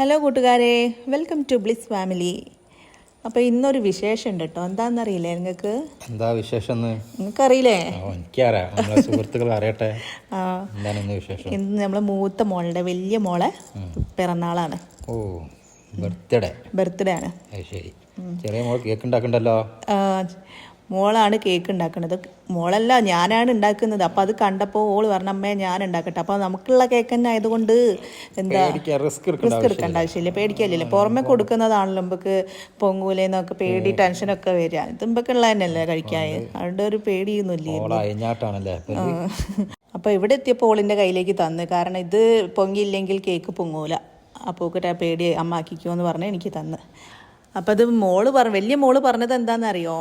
Hello കൂട്ടുകാരെ, welcome to bliss family. അപ്പോൾ ഇന്നൊരു വിശേഷം ഉണ്ട് കേട്ടോ. എന്താണെന്നറിയില്ലേ നിങ്ങൾക്ക്? എന്താ വിശേഷം? നിങ്ങൾക്കറിയില്ലേ? എനിക്കറിയാം, നമ്മളെ സുഹൃത്തുക്കൾ അറിയട്ടെ. എന്താണ് വിശേഷം? ഇന്ന് നമ്മളെ മൂത്ത മോളുടെ വലിയ മോളെ പിറന്നാളാണ്. ഓ, ബർത്ത്ഡേ ആണ്. ശരി. ചെറിയ മോൾ കേക്ക് ഉണ്ടാക്കണ്ടല്ലോ. മോളാണ് കേക്ക് ഉണ്ടാക്കുന്നത്. മോളല്ല, ഞാനാണ് ഉണ്ടാക്കുന്നത്. അപ്പോൾ അത് കണ്ടപ്പോൾ ഓള് പറഞ്ഞ അമ്മേ ഞാൻ ഉണ്ടാക്കട്ടെ. അപ്പോൾ നമുക്കുള്ള കേക്ക് തന്നെ ആയതുകൊണ്ട് എന്താ റിസ്ക് എടുക്കേണ്ട ആവശ്യമില്ല, പേടിക്കല്ലേ. പുറമെ കൊടുക്കുന്നതാണല്ലോ നമുക്ക് പൊങ്ങൂലെന്നൊക്കെ പേടി ടെൻഷനൊക്കെ വരിക. ഇത് നമുക്കുള്ള തന്നെയല്ലേ കഴിക്കാൻ, അതുകൊണ്ട് ഒരു പേടിയൊന്നുമില്ല. അപ്പോൾ ഇവിടെ എത്തിയപ്പോൾ ഓളിൻ്റെ കയ്യിലേക്ക് തന്ന്. കാരണം ഇത് പൊങ്ങിയില്ലെങ്കിൽ കേക്ക് പൊങ്ങൂല. അപ്പോൾ പേടി അമ്മാക്കിക്കോ എന്ന് പറഞ്ഞ് എനിക്ക് തന്ന്. അപ്പോൾ അത് വലിയ മോള് പറഞ്ഞത് എന്താണെന്നറിയോ?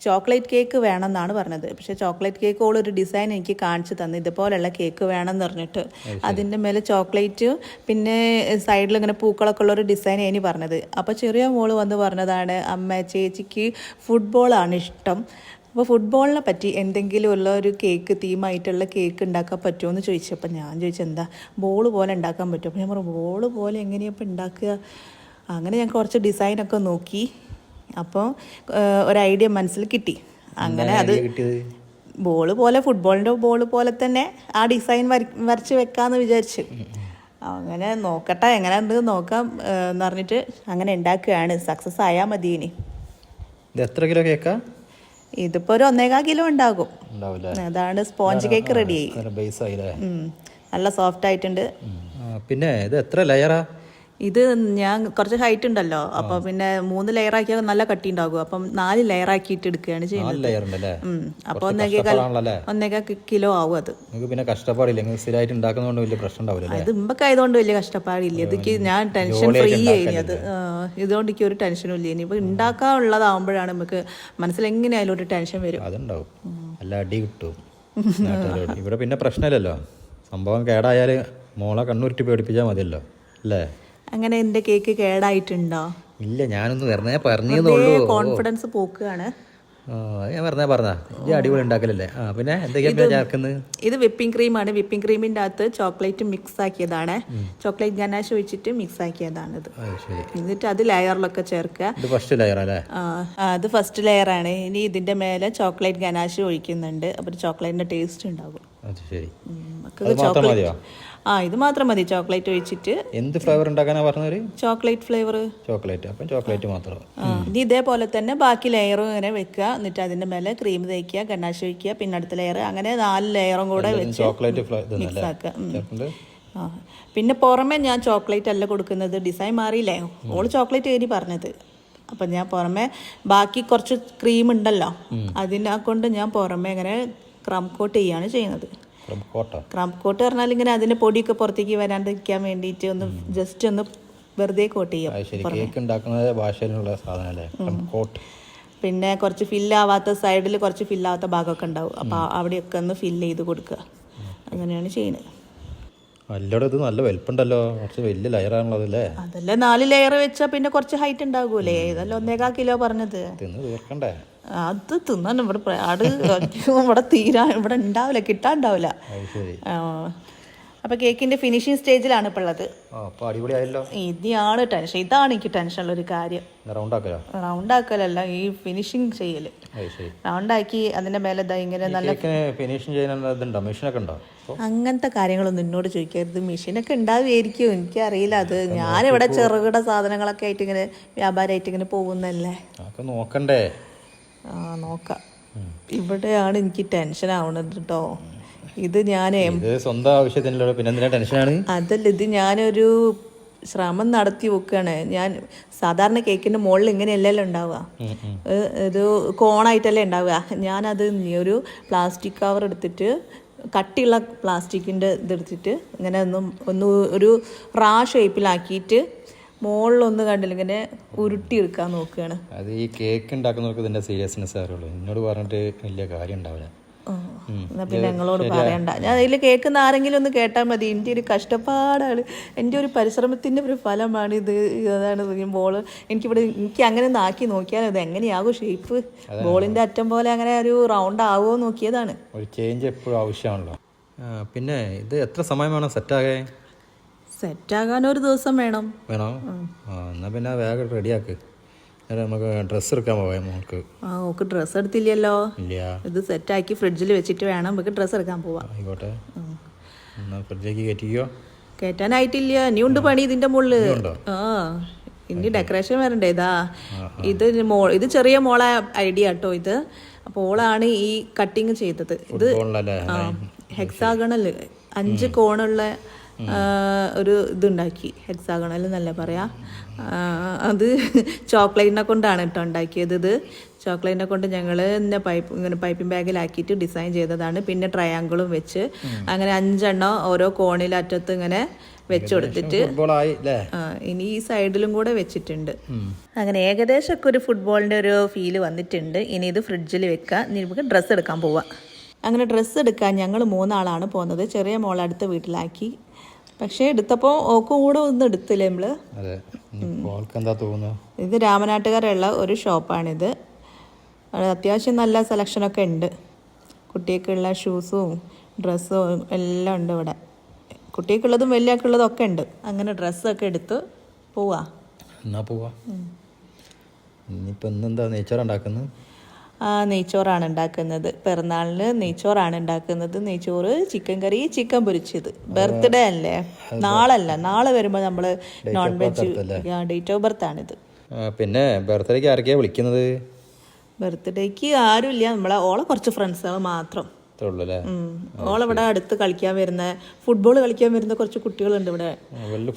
ചോക്ലേറ്റ് കേക്ക് വേണമെന്നാണ് പറഞ്ഞത്. പക്ഷേ ചോക്ലേറ്റ് കേക്ക് ഓളൊരു ഡിസൈൻ എനിക്ക് കാണിച്ചു തന്നു, ഇതുപോലെയുള്ള കേക്ക് വേണമെന്ന് പറഞ്ഞിട്ട്. അതിൻ്റെ മേലെ ചോക്ലേറ്റ് പിന്നെ സൈഡിൽ ഇങ്ങനെ പൂക്കളൊക്കെ ഉള്ളൊരു ഡിസൈൻ ഇനി പറഞ്ഞത്. അപ്പോൾ ചെറിയ മോള് വന്ന് പറഞ്ഞതാണ്, അമ്മ ചേച്ചിക്ക് ഫുട്ബോളാണ് ഇഷ്ടം, അപ്പോൾ ഫുട്ബോളിനെ പറ്റി എന്തെങ്കിലും ഉള്ള ഒരു കേക്ക് തീമായിട്ടുള്ള കേക്ക് ഉണ്ടാക്കാൻ പറ്റുമോ എന്ന് ചോദിച്ചപ്പോൾ ഞാൻ എന്താ ബോൾ പോലെ ഉണ്ടാക്കാൻ പറ്റുമോ? അപ്പോൾ ഞാൻ പറഞ്ഞു ബോൾ പോലെ എങ്ങനെയപ്പോൾ ഉണ്ടാക്കുക? അങ്ങനെ ഞാൻ കുറച്ച് ഡിസൈനൊക്കെ നോക്കി. അപ്പോൾ ഒരു ഐഡിയ മനസ്സിൽ കിട്ടി. അങ്ങനെ അത് ബോൾ പോലെ, ഫുട്ബോളിൻ്റെ ബോൾ പോലെ തന്നെ ആ ഡിസൈൻ വരച്ച് വെക്കാമെന്ന് വിചാരിച്ചു. അങ്ങനെ നോക്കട്ടെ എങ്ങനെ ഉണ്ട് നോക്കാം എന്ന് പറഞ്ഞിട്ട് അങ്ങനെ ഉണ്ടാക്കുകയാണ്. സക്സസ് ആയാൽ മതി. ഇനി ഇത് എത്ര കിലോ കേക്കാ? ഇതിപ്പോൾ ഒരു 1.25 കിലോ ഉണ്ടാകും. അതാണ് സ്പോഞ്ച് കേക്ക് റെഡി ആയി. നല്ല സോഫ്റ്റ് ആയിട്ടുണ്ട്. പിന്നെ ഇത് എത്ര ലെയറാ? ഇത് ഞാൻ കുറച്ച് ഹൈറ്റ് ഉണ്ടല്ലോ, അപ്പോൾ പിന്നെ 3 ലെയർ ആക്കിയാൽ നല്ല കട്ടി ഉണ്ടാകും. അപ്പം 4 ലെയർ ആക്കിയിട്ട് എടുക്കുകയാണ് ചെയ്യുന്നത്. അപ്പോൾ 1.25 കിലോ ആവും. അത് പിന്നെ കഷ്ടപ്പാടില്ല, സ്ഥിരമായിട്ട് ഉണ്ടാക്കുന്നതുകൊണ്ട് വലിയ പ്രശ്നം ഉണ്ടാവില്ല. ഇത് ഇമ്പക്കായതുകൊണ്ട് വലിയ കഷ്ടപ്പാടില്ല. ഇതൊക്കെ ഞാൻ ടെൻഷൻ ഫ്രീ ആയി. അത് ഇതുകൊണ്ട് എനിക്ക് ഒരു ടെൻഷനും ഇല്ല. ഇനി ഇപ്പോൾ ഉണ്ടാക്കാനുള്ളതാവുമ്പോഴാണ് നമുക്ക് മനസ്സിലെങ്ങനെയായാലും ഒരു ടെൻഷൻ വരും. അതുണ്ടാവും, നല്ല അടി കിട്ടും. ഇവിടെ പിന്നെ പ്രശ്നമില്ലല്ലോ, സംഭവം കേടായാൽ മോളെ കണ്ണുരുട്ടി പേടിപ്പിച്ചാൽ മതിയല്ലോ അല്ലേ? അങ്ങനെ എൻ്റെ കേക്ക് കേടായിട്ടുണ്ടോ? ഇല്ല, ഞാനൊന്ന് വെറുതെ പറഞ്ഞേ. കോൺഫിഡൻസ് പോക്കുകയാണ്. ഞാൻ പറഞ്ഞ അടിപൊളി ഉണ്ടാക്കലല്ലേ. പിന്നെ എന്തൊക്കെയാ ചേർക്കുന്നത്? ഇത് വിപ്പിംഗ് ക്രീമാണ്. വിപ്പിംഗ് ക്രീമിൻ്റെ അകത്ത് ചോക്ലേറ്റ് മിക്സ് ആക്കിയതാണ്. ചോക്ലേറ്റ് ഗനാഷ് ഒഴിച്ചിട്ട് മിക്സ് ആക്കിയതാണ് ഇത്. എന്നിട്ട് അത് ലെയറിലൊക്കെ ചേർക്കുക. ഫസ്റ്റ് ലെയർ അല്ലേ? അത് ഫസ്റ്റ് ലെയർ ആണ്. ഇനി ഇതിന്റെ മേലെ ചോക്ലേറ്റ് ഗനാഷ് ഒഴിക്കുന്നുണ്ട്. അപ്പോൾ ചോക്ലേറ്റിന്റെ ടേസ്റ്റ് ഉണ്ടാകും. ഇത് മാത്രം മതി. ചോക്ലേറ്റ് ഒഴിച്ചിട്ട് എന്ത് ഫ്ലേവർ ഉണ്ടാക്കാനാ പറഞ്ഞത്? Chocolate flavour. ചോക്ലേറ്റ് മാത്രം. ഇനി ഇതേപോലെ തന്നെ ബാക്കി ലെയറും ഇങ്ങനെ വെക്കുക. എന്നിട്ട് അതിന്റെ മേലെ ക്രീം തേക്കുക, ഗനാഷ് ഒഴിക്കുക, പിന്നെ അടുത്ത ലെയർ, അങ്ങനെ 4 ലെയറും കൂടെ വെച്ച് മിക്സ് ആക്കുക. പിന്നെ പുറമെ ഞാൻ ചോക്ലേറ്റ് അല്ല കൊടുക്കുന്നത്. ഡിസൈൻ മാറിയില്ലേ? ഓള് ചോക്ലേറ്റ് കയറി പറഞ്ഞത്. അപ്പം ഞാൻ പുറമെ ബാക്കി കുറച്ച് ക്രീം ഉണ്ടല്ലോ, അതിനെ കൊണ്ട് ഞാൻ പുറമെ ഇങ്ങനെ ക്രം കോട്ട് ചെയ്യാണ് ചെയ്യുന്നത്. ക്രം കോട്ട് പറഞ്ഞാൽ ഇങ്ങനെ അതിന്റെ പൊടിയൊക്കെ പുറത്തേക്ക് വരാണ്ടിരിക്കാൻ വേണ്ടിയിട്ട് ഒന്ന് ജസ്റ്റ് ഒന്ന് വെറുതെ കോട്ട് ചെയ്യാം. പിന്നെ കുറച്ച് ഫില്ലാവാത്ത സൈഡിൽ കുറച്ച് ഫില്ലാവാത്ത ഭാഗമൊക്കെ ഉണ്ടാവും. അപ്പോൾ അവിടെയൊക്കെ ഒന്ന് ഫില്ല് ചെയ്ത് കൊടുക്കുക. അങ്ങനെയാണ് ചെയ്യുന്നത്. നല്ല വലിപ്പുണ്ടല്ലോ, കുറച്ച് വലിയ ലെയറാണല്ലോ അതല്ലേ? അതല്ലേ 4 ലെയർ വെച്ചാൽ പിന്നെ കുറച്ച് ഹൈറ്റ് ഉണ്ടാകൂലേ? ഇതല്ല 1.25 കിലോ പറഞ്ഞത്. അത് തിന്നാൻ ഇവിടെ ഉണ്ടാവില്ല, കിട്ടാണ്ടാവില്ല. അപ്പൊ കേക്കിന്റെ ഫിനിഷിംഗ് സ്റ്റേജിലാണ് ഇപ്പോൾ ഉള്ളത്. ഇതാണ് ടെൻഷൻ. ഇതാണ് എനിക്ക് ടെൻഷനുള്ള ഒരു കാര്യം. റൗണ്ട് ആക്കലല്ല, ഈ ഫിനിഷിംഗ് ചെയ്യല്. റൗണ്ടാക്കി അതിന്റെ മേലെ ഇങ്ങനെ നല്ല അങ്ങനത്തെ കാര്യങ്ങളൊന്നും എന്നോട് ചോദിക്കരുത്. മെഷീനൊക്കെ ഉണ്ടാവുമായിരിക്കും, എനിക്കറിയില്ല. അത് ഞാനിവിടെ ചെറുകിട സാധനങ്ങളൊക്കെ ആയിട്ട് ഇങ്ങനെ വ്യാപാരമായിട്ട് ഇങ്ങനെ പോകുന്നല്ലേ. നോക്കാം. ഇവിടെയാണ് എനിക്ക് ടെൻഷൻ ആവണത് കേട്ടോ. ഇത് ഞാനേ സ്വന്തം ആവശ്യത്തിനല്ലോ, പിന്നെ എന്തിനാ ടെൻഷനാണ്? അതല്ല, ഇത് ഞാനൊരു ശ്രമം നടത്തി വെക്കുകയാണ്. ഞാൻ സാധാരണ കേക്കിന്റെ മുകളിൽ ഇങ്ങനെയല്ലല്ലോ ഉണ്ടാവുക, ഒരു കോണായിട്ടല്ലേ ഉണ്ടാവുക. ഞാനത് ഒരു പ്ലാസ്റ്റിക് കവർ എടുത്തിട്ട്, കട്ടിയുള്ള പ്ലാസ്റ്റിക്കിൻ്റെ ഇതെടുത്തിട്ട് ഇങ്ങനെ ഒന്ന് ഒരു റാ ഷേപ്പിലാക്കിയിട്ട് മുകളിലൊന്ന് കണ്ടില്ല ഇങ്ങനെ ഉരുട്ടിയെടുക്കാൻ നോക്കുകയാണ്. അത് ഈ കേക്ക് ഉണ്ടാക്കുന്നവർക്ക് ഇതിന്റെ സീരിയസ്നെസ് അറിയുള്ളൂ. എന്നോട് പറഞ്ഞിട്ട് വലിയ കാര്യം ഉണ്ടാവില്ല. എന്നാ പിന്നെ ഞങ്ങളോട് പറയണ്ട. ഞാൻ അതിൽ കേൾക്കുന്ന ആരെങ്കിലും ഒന്ന് കേട്ടാൽ മതി. എൻ്റെ ഒരു കഷ്ടപ്പാടാണ്, എൻ്റെ ഒരു പരിശ്രമത്തിൻ്റെ ഒരു ഫലമാണ് ഇത്. അതാണ് ബോള് എനിക്ക് അങ്ങനെ ഒന്ന് ആക്കി നോക്കിയാൽ അത് എങ്ങനെയാകും ഷേപ്പ്. ബോളിൻ്റെ അറ്റം പോലെ അങ്ങനെ ഒരു റൗണ്ട് ആവുമോ നോക്കിയതാണ്. ഒരു ചേഞ്ച് എപ്പോഴും ആവശ്യമാണല്ലോ. പിന്നെ ഇത് എത്ര സമയം വേണം സെറ്റാകെ? സെറ്റാകാൻ ഒരു ദിവസം വേണം. വേണോ? എന്നാൽ പിന്നെ വേഗം റെഡിയാക്ക്. നമുക്ക് ഡ്രസ്സ് എടുക്കാൻ പോവാം മോൾക്ക്. ഓക്ക് ഡ്രസ്സ് എടുത്തില്ലല്ലോ. ഇല്ല, ഇത് സെറ്റാക്കി ഫ്രിഡ്ജിൽ വെച്ചിട്ട് വേണം നമുക്ക് ഡ്രസ്സ് എടുക്കാൻ പോവാം. ആയിക്കോട്ടെ, എന്നാൽ ഫ്രിഡ്ജിലേക്ക് കയറ്റിക്കോ. കയറ്റാനായിട്ടില്ല, ഇനി ഉണ്ട് പണി ഇതിന്റെ മുകളിൽ. ഇനി ഡെക്കറേഷൻ വരണ്ടേ. ഇത് ചെറിയ മോളെ ഐഡിയ കേട്ടോ ഇത്. അപ്പോൾ ഓളാണ് ഈ കട്ടിങ് ചെയ്തത്. ഇത് ഹെക്സാഗണൽ 5 കോണുള്ള ഒരു ഇതുണ്ടാക്കി. ഹെക്സാഗണൽ എന്നല്ല പറയാ. അത് ചോക്ലേറ്റിനെ കൊണ്ടാണ് കേട്ടോ ഉണ്ടാക്കിയത്. ഇത് ചോക്ലേറ്റിനെ കൊണ്ട് ഞങ്ങൾ ഇങ്ങനെ പൈപ്പിംഗ് ബാഗിലാക്കിയിട്ട് ഡിസൈൻ ചെയ്തതാണ്. പിന്നെ ട്രയാങ്കിളും വെച്ച് അങ്ങനെ 5 എണ്ണം ഓരോ കോണിലറ്റത്ത് ഇങ്ങനെ വെച്ചു കൊടുത്തിട്ട് ഇനി ഈ സൈഡിലും കൂടെ വെച്ചിട്ടുണ്ട്. അങ്ങനെ ഏകദേശം ഒക്കെ ഒരു ഫുട്ബോളിന്റെ ഒരു ഫീല് വന്നിട്ടുണ്ട്. ഇനി ഇത് ഫ്രിഡ്ജിൽ വെക്കാം. ഇനി നമുക്ക് ഡ്രസ്സ് എടുക്കാൻ പോവാം. അങ്ങനെ ഡ്രസ്സ് എടുക്കാൻ ഞങ്ങൾ 3 ആളാണ് പോകുന്നത്. ചെറിയ മോൾ അടുത്ത വീട്ടിലാക്കി. പക്ഷെ എടുത്തപ്പോൾ ഓക്ക് കൂടെ ഒന്നും എടുത്തില്ല നമ്മള്. ഇത് രാമനാട്ടുകാരുള്ള ഒരു ഷോപ്പാണിത്. അത്യാവശ്യം നല്ല സെലക്ഷനൊക്കെ ഉണ്ട്. കുട്ടികൾക്കുള്ള ഷൂസും ഡ്രസ്സും എല്ലാം ഉണ്ട് ഇവിടെ. കുട്ടികൾക്കുള്ളതും വലിയക്കുള്ളതും ഒക്കെ ഉണ്ട്. അങ്ങനെ ഡ്രസ്സൊക്കെ എടുത്ത് പോവാ. ഇനിയിപ്പോൾ ഇന്നെന്താ നെയ്ച്ചോറുണ്ടാക്കുന്നത്? നെയ്ച്ചോറാണ് ഉണ്ടാക്കുന്നത്. പിറന്നാളിന് നെയ്ച്ചോറാണ് ഉണ്ടാക്കുന്നത്. നെയ്ച്ചോറ്, ചിക്കൻ കറി, ചിക്കൻ പൊരിച്ചത്. ബർത്ത്ഡേ അല്ലേ, നാളെ വരുമ്പോൾ നമ്മൾ non veg. Date of birth ആണിത്. പിന്നെ ബർത്ത്ഡേക്ക് ആരൊക്കെയാണ് വിളിക്കുന്നത്? ബർത്ത്ഡേക്ക് ആരുമില്ല, ഓളെ കുറച്ച് ഫ്രണ്ട്സുകൾ മാത്രം. ഓളിവിടെ അടുത്ത് കളിക്കാൻ വരുന്ന, ഫുട്ബോൾ കളിക്കാൻ വരുന്ന കുറച്ച് കുട്ടികളുണ്ട് ഇവിടെ.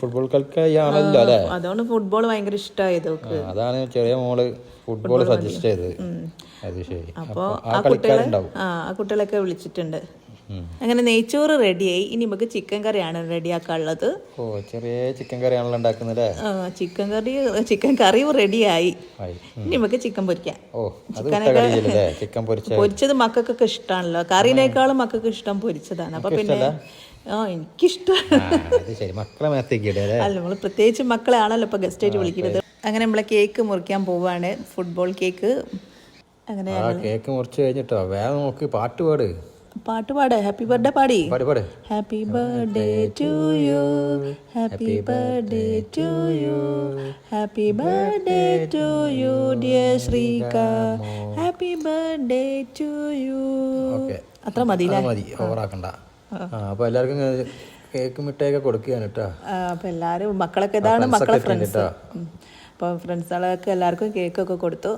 ഫുട്ബോൾ കളിക്കാണല്ലോ അല്ലേ? അതുകൊണ്ട് ഫുട്ബോൾ ഭയങ്കര ഇഷ്ടമായത്. അതാണ് ചെറിയ മോള് ഫുട്ബോൾ സജസ്റ്റ് ചെയ്തത്. അപ്പോൾ ആ കുട്ടികളൊക്കെ വിളിച്ചിട്ടുണ്ട്. അങ്ങനെ നെയ്ച്ചോറ് റെഡിയായി. ഇനി നമുക്ക് ചിക്കൻ കറിയാണ് റെഡിയാക്കാനുള്ളത്. ചെറിയ ചിക്കൻ കറിയാണല്ലോ ഉണ്ടാക്കുന്നത്. ചിക്കൻ കറി റെഡിയായി. ഇനി നമുക്ക് ചിക്കൻ പൊരിക്കാം. പൊരിച്ചത് മക്കൾക്കൊക്കെ ഇഷ്ടമാണല്ലോ. കറിനേക്കാളും മക്കൾക്ക് ഇഷ്ടം പൊരിച്ചതാണ്. അപ്പൊ പിന്നെ എനിക്കിഷ്ടം. അല്ല, നമ്മള് പ്രത്യേകിച്ച് മക്കളെ ആണല്ലോ ഇപ്പൊ ഗസ്റ്റ് ആയിട്ട് വിളിക്കുന്നത്. അങ്ങനെ നമ്മളെ കേക്ക് മുറിക്കാൻ പോവാണ്. Football cake. അങ്ങനെ കേക്ക് മുറിച്ച് കഴിഞ്ഞിട്ടോ വേഗം നോക്ക്, പാട്ട് പാട്. ഹാപ്പി ബർത്ത്ഡേ പാടി. Happy birthday to you, happy birthday to you, happy birthday to you dear Sreeka, happy birthday to you. അത്ര മതി, ഓവറാക്കണ്ട. അപ്പൊ എല്ലാവർക്കും കേക്ക് മിഠായിയൊക്കെ കൊടുക്കുകയാണ് കേട്ടോ. അപ്പൊ എല്ലാരും മക്കളൊക്കെ ഇതാണ് മക്കളെ ഫ്രണ്ട്സ്. അപ്പൊ ഫ്രണ്ട്സുകളൊക്കെ എല്ലാവർക്കും കേക്കൊക്കെ കൊടുത്തു.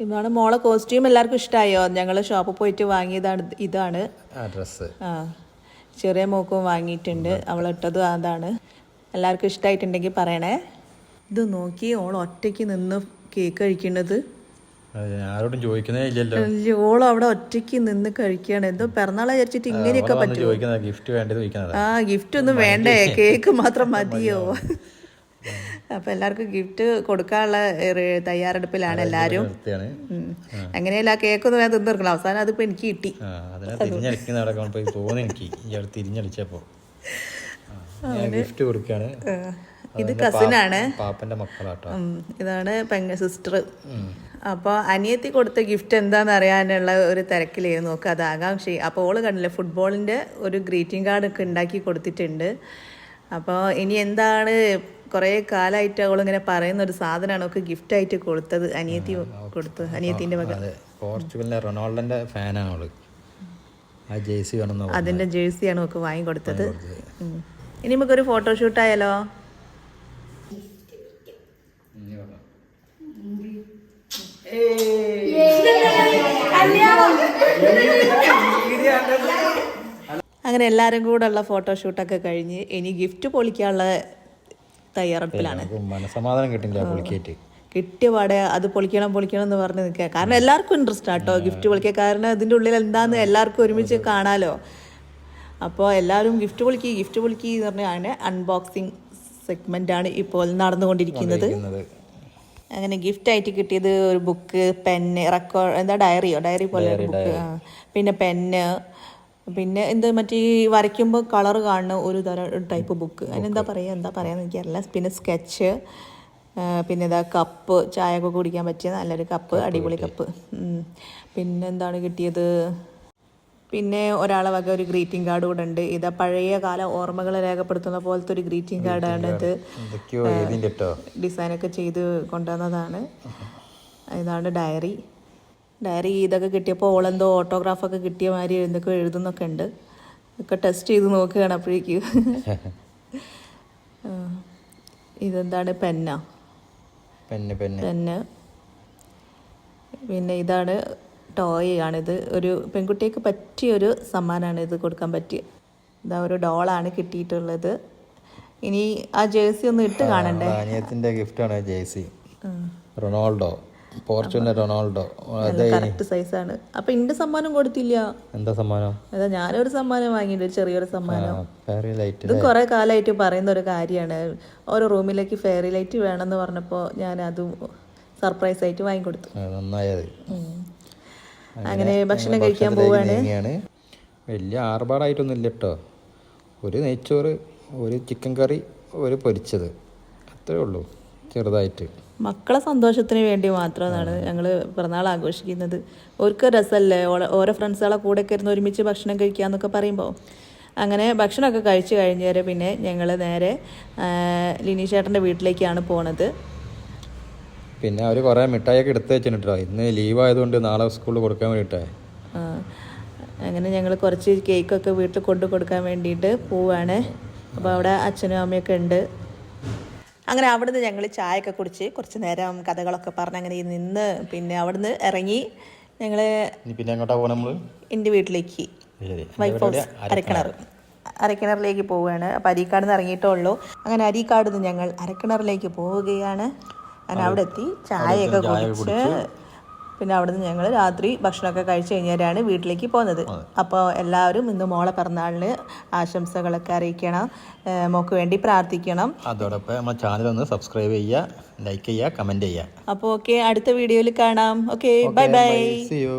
ഇതാണ് മോളെ കോസ്റ്റ്യൂം. എല്ലാവർക്കും ഇഷ്ടമായോ? ഞങ്ങൾ ഷോപ്പിൽ പോയിട്ട് വാങ്ങിയതാണ്. ഇതാണ് ഡ്രസ്സ്. ചെറിയ മോക്കും വാങ്ങിയിട്ടുണ്ട്. അവളിട്ടതും അതാണ്. എല്ലാവർക്കും ഇഷ്ടമായിട്ടുണ്ടെങ്കിൽ പറയണേ. ഇത് നോക്കി ഓൾ ഒറ്റയ്ക്ക് നിന്ന് കേക്ക് കഴിക്കുന്നത്. ആരോടും ചോദിക്കുന്നേ ഇല്ലല്ലോ. ഓൾ അവിടെ ഒറ്റയ്ക്ക് നിന്ന് കഴിക്കുകയാണ്. എന്തോ പിറന്നാളെ വിചാരിച്ചിട്ട് ഇങ്ങനെയൊക്കെ പറ്റും. ഗിഫ്റ്റ് ഒന്നും വേണ്ടേ, കേക്ക് മാത്രം മതിയോ? അപ്പൊ എല്ലാവർക്കും ഗിഫ്റ്റ് കൊടുക്കാനുള്ള തയ്യാറെടുപ്പിലാണ് എല്ലാരും. അങ്ങനെയല്ല, കേക്കൊന്നും വേണം തിന്നിറക്കണം. അവസാനം അതിപ്പോ എനിക്ക് കിട്ടി. ഇത് കസിനാണ്, പാപ്പന്റെ മക്കളാട്ടോ. ഇതാണ് സിസ്റ്റർ. അപ്പോൾ അനിയത്തി കൊടുത്ത ഗിഫ്റ്റ് എന്താണെന്ന് അറിയാനുള്ള ഒരു തിരക്കിലായിരുന്നു. നോക്ക്, അത് ആകാംക്ഷ. അപ്പോൾ ഓള് കണ്ടില്ലേ, ഫുട്ബോളിൻ്റെ ഒരു ഗ്രീറ്റിംഗ് കാർഡ് ഒക്കെ ഉണ്ടാക്കി കൊടുത്തിട്ടുണ്ട്. അപ്പോൾ ഇനി എന്താണ്, കുറേ കാലമായിട്ട് അവളിങ്ങനെ പറയുന്ന ഒരു സാധനമാണ് ഒക്കെ ഗിഫ്റ്റായിട്ട് കൊടുത്തത്. അനിയത്തി കൊടുത്തത്, അനിയത്തിൻ്റെ വക. പോർച്ചുഗലിലെ റൊണാൾഡോന്റെ ഫാനാണ് അവള്. ആ ജേഴ്സി വേണമെന്നോ, അതിൻ്റെ ജേഴ്സിയാണ് ഒക്കെ വാങ്ങി കൊടുത്തത്. ഇനി നമുക്കൊരു ഫോട്ടോഷൂട്ടായാലോ? അങ്ങനെ എല്ലാവരും കൂടെ ഉള്ള ഫോട്ടോഷൂട്ടൊക്കെ കഴിഞ്ഞ് ഇനി ഗിഫ്റ്റ് പൊളിക്കാനുള്ള തയ്യാറെടുപ്പിലാണ്. മനസ്സമാധാനം കിട്ടില്ല, കിട്ടിയ പാടെ അത് പൊളിക്കണം എന്ന് പറഞ്ഞ് നിൽക്കുക. കാരണം എല്ലാവർക്കും ഇൻട്രസ്റ്റ് ആട്ടോ ഗിഫ്റ്റ് പൊളിക്കുക. കാരണം ഇതിൻ്റെ ഉള്ളിൽ എന്താന്ന് എല്ലാവർക്കും ഒരുമിച്ച് കാണാലോ. അപ്പോൾ എല്ലാവരും ഗിഫ്റ്റ് പൊളിക്കുക എന്ന് പറഞ്ഞാൽ അൺബോക്സിങ് സെഗ്മെൻ്റാണ് ഇപ്പോൾ നടന്നുകൊണ്ടിരിക്കുന്നത്. അങ്ങനെ ഗിഫ്റ്റായിട്ട് കിട്ടിയത് ഒരു ബുക്ക്, പെന്ന്, ഡയറി പോലെ ബുക്ക്, പിന്നെ പെന്ന്, പിന്നെ മറ്റേ വരയ്ക്കുമ്പോൾ കളർ കാണുന്ന ഒരു ടൈപ്പ് ബുക്ക്. അതിനെന്താ പറയാന്ന് എനിക്കറിയില്ല. പിന്നെ സ്കെച്ച്, പിന്നെ കപ്പ്, ചായ ഒക്കെ കുടിക്കാൻ പറ്റിയ നല്ലൊരു കപ്പ്, അടിപൊളി കപ്പ്. പിന്നെന്താണ് കിട്ടിയത്? പിന്നെ ഒരാളെ വക ഒരു ഗ്രീറ്റിംഗ് കാർഡ് കൂടെ ഉണ്ട്. ഇതാ പഴയ കാല ഓർമ്മകൾ രേഖപ്പെടുത്തുന്ന പോലത്തെ ഒരു ഗ്രീറ്റിംഗ് കാർഡാണ് ഇത്. ഡിസൈനൊക്കെ ചെയ്ത് കൊണ്ടുവന്നതാണ്. ഇതാണ് ഡയറി. ഇതൊക്കെ കിട്ടിയപ്പോൾ ഓളെന്തോ ഓട്ടോഗ്രാഫൊക്കെ കിട്ടിയ മാതിരി എന്തൊക്കെ എഴുതുന്നൊക്കെ ഉണ്ട്. ഒക്കെ ടെസ്റ്റ് ചെയ്ത് നോക്കുകയാണ് അപ്പോഴേക്കും. ഇതെന്താണ്? പെന്ന്. പിന്നെ ഇതാണ് ടോയ് ആണിത്. ഒരു പെൺകുട്ടിക്ക് പറ്റിയൊരു സമ്മാനമാണ് ഇത് കൊടുക്കാൻ പറ്റിയ. ഇതാ ഒരു ഡോളാണ് കിട്ടിയിട്ടുള്ളത്. ഇനി ആ ജേഴ്സി ഒന്ന് ഇട്ട് കാണണ്ടേ? അനിയത്തിന്റെ ഗിഫ്റ്റാണ് jersey. Ronaldo, Portugal Ronaldo. Correct സൈസാണ്. അപ്പൊ ഇന്റെ സമ്മാനം കൊടുത്തില്ല. എന്താ സമ്മാനം? അതാ ഞാനൊരു സമ്മാനം വാങ്ങിയിട്ട്, ചെറിയൊരു സമ്മാനം. Fairy light. ഇത് കുറെ കാലമായിട്ട് പറയുന്ന ഒരു കാര്യമാണ്. ഓരോ റൂമിലേക്ക് ഫെയറി ലൈറ്റ് വേണമെന്ന് പറഞ്ഞപ്പോൾ ഞാൻ അതും സർപ്രൈസ് ആയിട്ട് വാങ്ങിക്കൊടുത്തു. നന്നായത്. അങ്ങനെ ഭക്ഷണം കഴിക്കാൻ പോവാണ്. വലിയ ആർഭാടായിട്ടൊന്നും ഇല്ല കേട്ടോ. ഒരു നെയ്ച്ചോറ്, ഒരു ചിക്കൻ കറി, ഒരു പൊരിച്ചത്, അത്രേ ഉള്ളൂ. ചെറുതായിട്ട് മക്കളെ സന്തോഷത്തിന് വേണ്ടി മാത്രമാണ് ഞങ്ങൾ പിറന്നാൾ ആഘോഷിക്കുന്നത്. അവർക്ക് രസമല്ലേ ഓരോ ഫ്രണ്ട്സുകളെ കൂടെയൊക്കെ ഇരുന്ന് ഒരുമിച്ച് ഭക്ഷണം കഴിക്കുക എന്നൊക്കെ പറയുമ്പോൾ. അങ്ങനെ ഭക്ഷണമൊക്കെ കഴിച്ച് കഴിഞ്ഞേരെ പിന്നെ ഞങ്ങൾ നേരെ ലിനി ചേട്ടൻ്റെ വീട്ടിലേക്കാണ് പോണത്. പിന്നെ അവർ കുറേ മിഠായിയൊക്കെ എടുത്ത് വെച്ചിട്ടോ. ഇന്ന് ലീവ് ആയതുകൊണ്ട് നാളെ സ്കൂളിൽ കൊടുക്കാൻ വേണ്ടിയിട്ടേ. അങ്ങനെ ഞങ്ങൾ കുറച്ച് കേക്കൊക്കെ വീട്ടിൽ കൊണ്ടു കൊടുക്കാൻ വേണ്ടിയിട്ട് പോവാണ്. അപ്പോൾ അവിടെ അച്ഛനും അമ്മയൊക്കെ ഉണ്ട്. അങ്ങനെ അവിടുന്ന് ഞങ്ങൾ ചായയൊക്കെ കുടിച്ച് കുറച്ച് നേരം കഥകളൊക്കെ പറഞ്ഞ് അങ്ങനെ നിന്ന് പിന്നെ അവിടുന്ന് ഇറങ്ങി ഞങ്ങൾ പിന്നെ എങ്ങോട്ടാ പോകണം? നമ്മൾ എൻ്റെ വീട്ടിലേക്ക് വൈഫ് ഹൗസ് അരക്കിണറിലേക്ക് പോവുകയാണ്. അപ്പോൾ അരീക്കാട് നിന്ന് ഇറങ്ങിയിട്ടേ ഉള്ളൂ. അങ്ങനെ അരീക്കാട് നിന്ന് ഞങ്ങൾ അരക്കിണറിലേക്ക് പോവുകയാണ്. അങ്ങനെ അവിടെ എത്തി ചായയൊക്കെ കുടിച്ച് പിന്നെ അവിടുന്ന് ഞങ്ങൾ രാത്രി ഭക്ഷണമൊക്കെ കഴിച്ച് കഴിഞ്ഞാലാണ് വീട്ടിലേക്ക് പോകുന്നത്. അപ്പോൾ എല്ലാവരും ഇന്ന് മോളെ പിറന്നാളിന് ആശംസകളൊക്കെ അറിയിക്കണം, മോക്ക് വേണ്ടി പ്രാർത്ഥിക്കണം. അതോടൊപ്പം നമ്മുടെ ചാനൽ ഒന്ന് സബ്സ്ക്രൈബ് ചെയ്യുക, ലൈക്ക് ചെയ്യുക, കമൻറ്റ് ചെയ്യുക. അപ്പോൾ ഓക്കെ, അടുത്ത വീഡിയോയിൽ കാണാം. Okay, bye bye. See you.